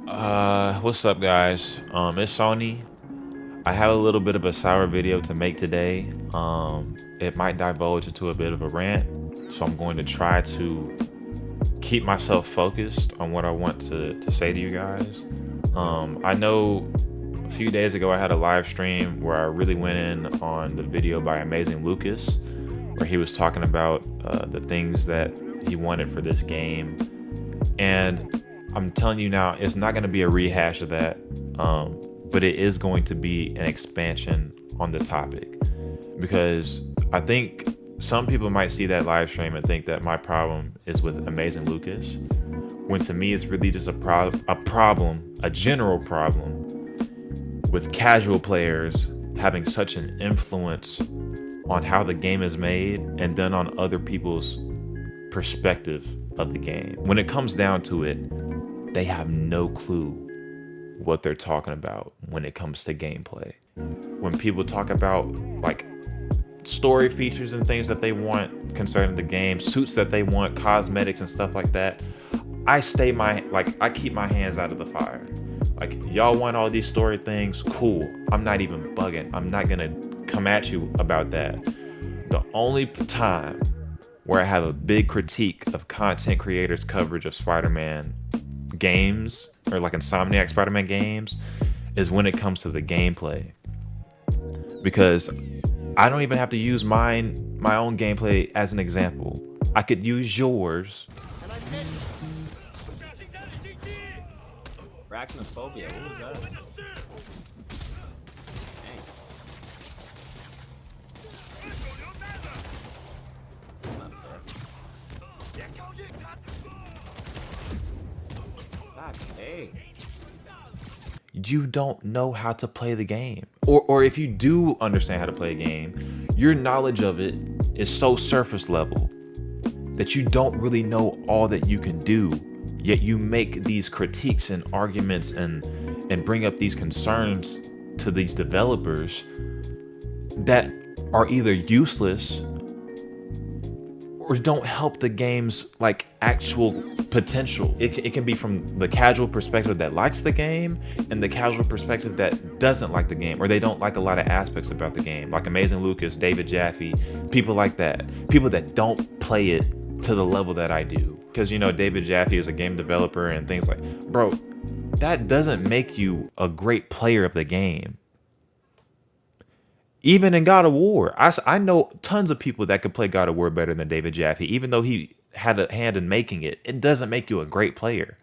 What's up, guys? It's Sony. I have a little bit of a sour video to make today. It might divulge into a bit of a rant, so I'm going to try to keep myself focused on what I want to say to you guys. I know a few days ago I had a live stream where I really went in on the video by Amazing Lucas, where he was talking about the things that he wanted for this game. And I'm telling you now, it's not going to be a rehash of that, but it is going to be an expansion on the topic. Because I think some people might see that live stream and think that my problem is with Amazing Lucas, when to me it's really just a general problem with casual players having such an influence on how the game is made and then on other people's perspective of the game. When it comes down to it, they have no clue what they're talking about when it comes to gameplay. When people talk about like story features and things that they want concerning the game, suits that they want, cosmetics and stuff like that, I keep my hands out of the fire. Like, y'all want all these story things, cool. I'm not even bugging. I'm not gonna come at you about that. The only time where I have a big critique of content creators' coverage of Spider-Man games, or like Insomniac Spider-Man games, is when it comes to the gameplay. Because I don't even have to use my own gameplay as an example. I could use yours. Arachnophobia, what was that? God dang. You don't know how to play the game. Or if you do understand how to play a game, your knowledge of it is so surface level that you don't really know all that you can do. Yet you make these critiques and arguments and bring up these concerns to these developers that are either useless or don't help the game's like actual potential. It can be from the casual perspective that likes the game and the casual perspective that doesn't like the game, or they don't like a lot of aspects about the game, like Amazing Lucas, David Jaffe, people like that, people that don't play it to the level that I do. Because, you know, David Jaffe is a game developer and things like, bro, that doesn't make you a great player of the game. Even in God of War, I know tons of people that could play God of War better than David Jaffe. Even though he had a hand in making it, it doesn't make you a great player.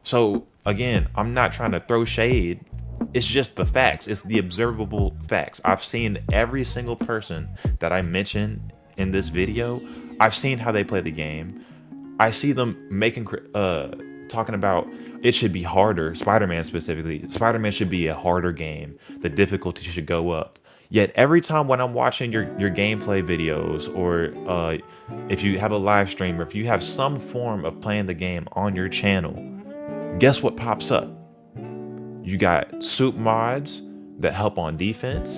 So again, I'm not trying to throw shade. It's just the facts. It's the observable facts. I've seen every single person that I mentioned in this video. I've seen how they play the game. I see them talking about it should be harder. Spider-Man specifically. Spider-Man should be a harder game. The difficulty should go up. Yet every time when I'm watching your gameplay videos, or if you have a live stream, or if you have some form of playing the game on your channel, guess what pops up? You got soup mods that help on defense.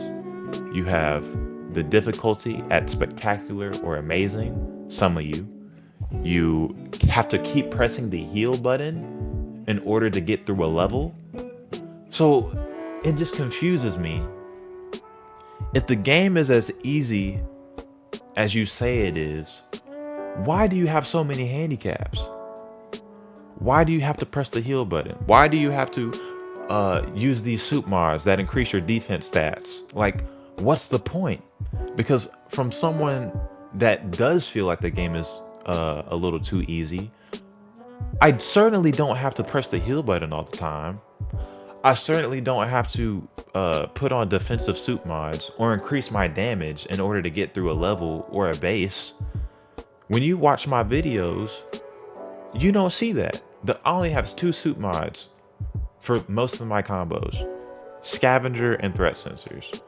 You have the difficulty at spectacular or amazing, some of you. You have to keep pressing the heal button in order to get through a level. So it just confuses me. If the game is as easy as you say it is, why do you have so many handicaps? Why do you have to press the heal button? Why do you have to use these soup mods that increase your defense stats? Like, what's the point? Because from someone that does feel like the game is a little too easy, I certainly don't have to press the heal button all the time. I certainly don't have to put on defensive soup mods or increase my damage in order to get through a level or a base. When you watch my videos, you don't see that. I only have 2 soup mods for most of my combos: Scavenger and Threat Sensors.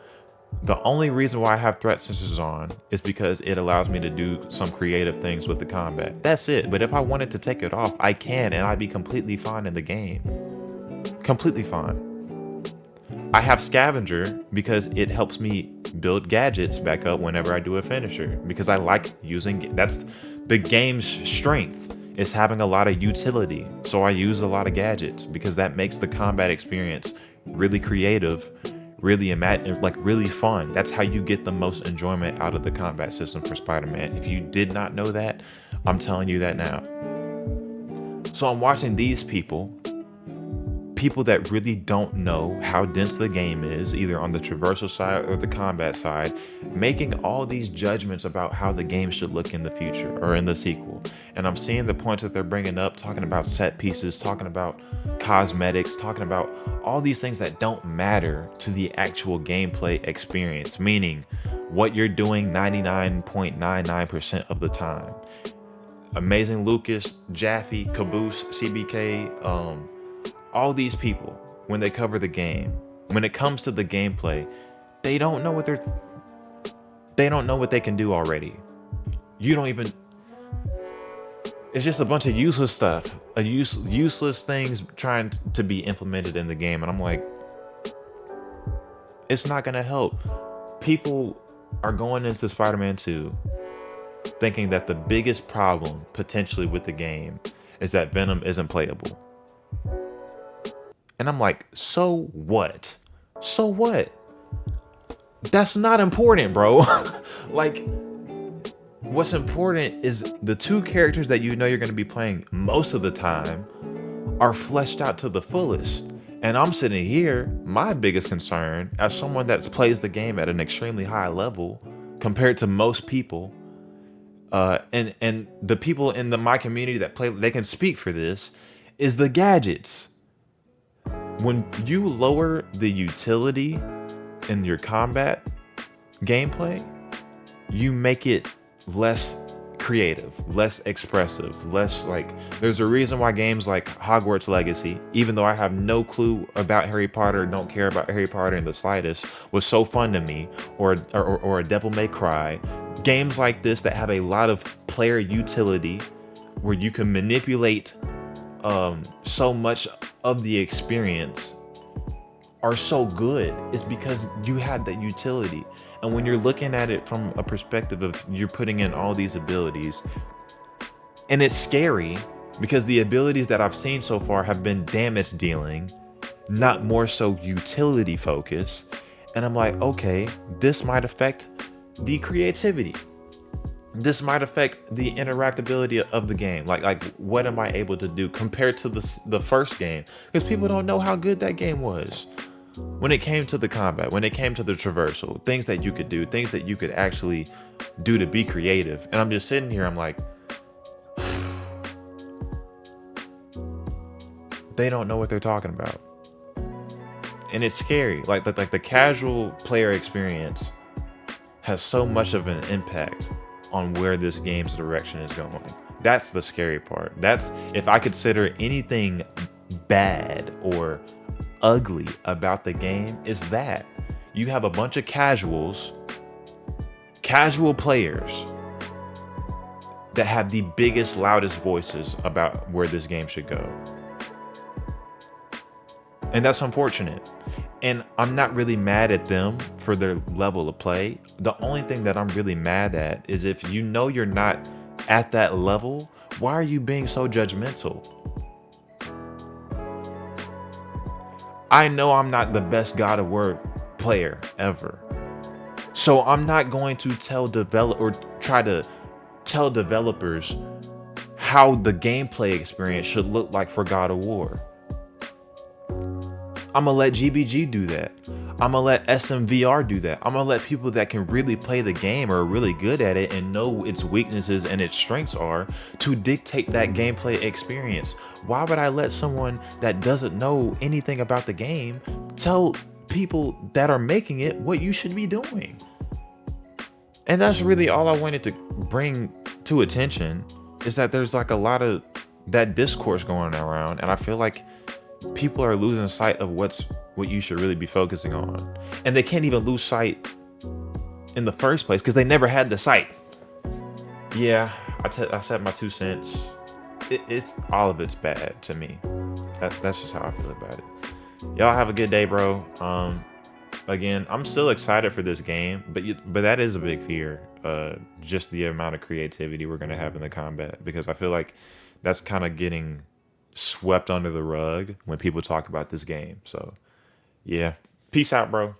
The only reason why I have threat sensors on is because it allows me to do some creative things with the combat. That's it. But if I wanted to take it off, I can, and I'd be completely fine in the game. Completely fine. I have Scavenger because it helps me build gadgets back up whenever I do a finisher, because I like using, that's the game's strength. It's having a lot of utility. So I use a lot of gadgets because that makes the combat experience really creative, really really fun. That's how you get the most enjoyment out of the combat system for Spider-Man. If you did not know that, I'm telling you that now. So I'm watching these people that really don't know how dense the game is, either on the traversal side or the combat side, making all these judgments about how the game should look in the future or in the sequel. And I'm seeing the points that they're bringing up, talking about set pieces, talking about cosmetics, talking about all these things that don't matter to the actual gameplay experience, meaning what you're doing 99.99% of the time. Amazing Lucas, Jaffe, Caboose, CBK, all these people, when they cover the game, when it comes to the gameplay, they don't know what they can do already. You don't even. It's just a bunch of useless stuff, useless things trying to be implemented in the game, and I'm like, it's not gonna help. People are going into Spider-Man 2 thinking that the biggest problem potentially with the game is that Venom isn't playable. And I'm like, so what? So what? That's not important, bro. Like, what's important is the two characters that you know you're going to be playing most of the time are fleshed out to the fullest. And I'm sitting here, my biggest concern as someone that plays the game at an extremely high level compared to most people, and the people in my community that play, they can speak for this, is the gadgets. When you lower the utility in your combat gameplay, you make it less creative, less expressive, less like. There's a reason why games like Hogwarts Legacy, even though I have no clue about Harry Potter, don't care about Harry Potter in the slightest, was so fun to me, or a Devil May Cry, games like this that have a lot of player utility, where you can manipulate so much of the experience, are so good. It's because you had that utility. And when you're looking at it from a perspective of you're putting in all these abilities, and it's scary because the abilities that I've seen so far have been damage dealing, not more so utility focused. And I'm like, okay, this might affect the creativity. This might affect the interactability of the game. Like what am I able to do compared to the first game? Because people don't know how good that game was. When it came to the combat, when it came to the traversal, things that you could do, things that you could actually do to be creative. And I'm just sitting here, I'm like, they don't know what they're talking about. And it's scary. Like the casual player experience has so much of an impact on where this game's direction is going. That's the scary part. That's, if I consider anything bad or ugly about the game, is that you have a bunch of casual players that have the biggest, loudest voices about where this game should go. And that's unfortunate. And I'm not really mad at them for their level of play. The only thing that I'm really mad at is if you know you're not at that level, why are you being so judgmental? I know I'm not the best God of War player ever. So I'm not going to try to tell developers how the gameplay experience should look like for God of War. I'm gonna let GBG do that. I'm gonna let SMVR do that. I'm gonna let people that can really play the game or are really good at it and know its weaknesses and its strengths are to dictate that gameplay experience. Why would I let someone that doesn't know anything about the game tell people that are making it what you should be doing? And that's really all I wanted to bring to attention, is that there's like a lot of that discourse going around, and I feel like people are losing sight of what you should really be focusing on. And they can't even lose sight in the first place because they never had the sight. Yeah, I said my 2 cents. It's all of it's bad to me. That's just how I feel about it. Y'all have a good day, bro. Again, I'm still excited for this game, but that is a big fear. Just the amount of creativity we're gonna have in the combat, because I feel like that's kind of getting swept under the rug when people talk about this game. So, yeah. Peace out, bro.